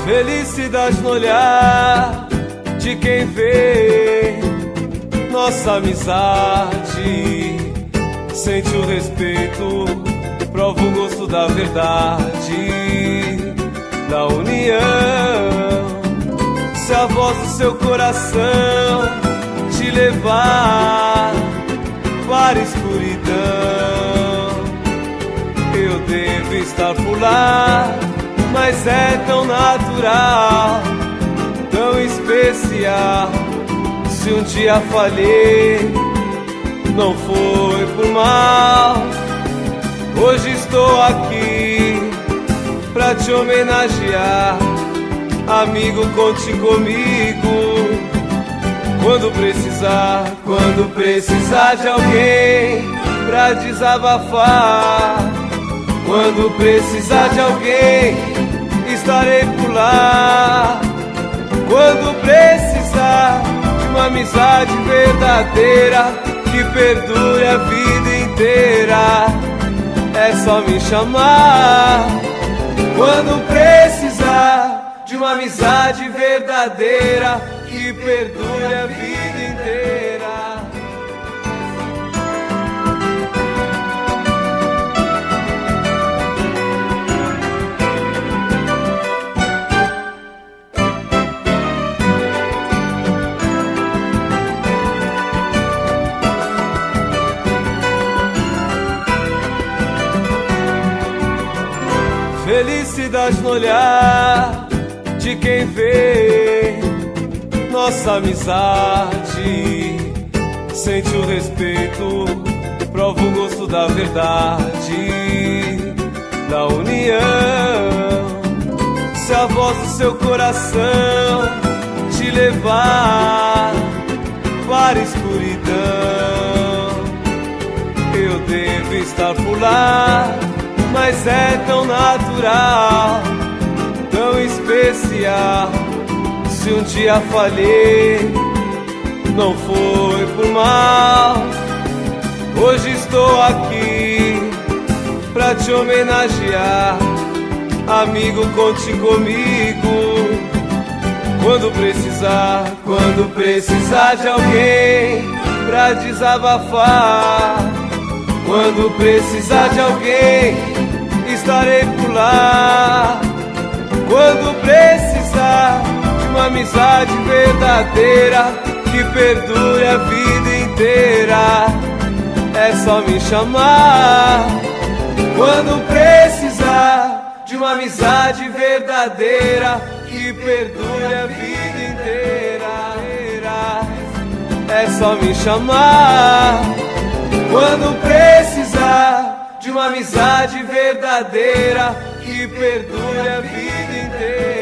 Felicidade no olhar de quem vê nossa amizade, sente o respeito, prova o gosto da verdade, da união. Se a voz do seu coração te levar para a escuridão, eu devo estar por lá. Mas é tão natural, tão especial. Se um dia falhei, não foi por mal. Hoje estou aqui pra te homenagear. Amigo, conte comigo quando precisar de alguém pra desabafar. Quando precisar de alguém, estarei por lá. Quando precisar de uma amizade verdadeira que perdure a vida inteira, é só me chamar. Quando precisar de uma amizade verdadeira que perdure a vida inteira. Felicidade no olhar de quem vê nossa amizade, sente o respeito, prova o gosto da verdade, da união. Se a voz do seu coração te levar para a escuridão, eu devo estar por lá. Mas é tão natural, tão especial. Se um dia falhei, não foi por mal. Hoje estou aqui pra te homenagear. Amigo, conte comigo quando precisar de alguém pra desabafar. Quando precisar de alguém, estarei por lá. Quando precisar de uma amizade verdadeira que perdure a vida inteira, é só me chamar. Quando precisar de uma amizade verdadeira que perdure a vida inteira, é só me chamar. Quando precisar de uma amizade verdadeira que perdure a vida inteira.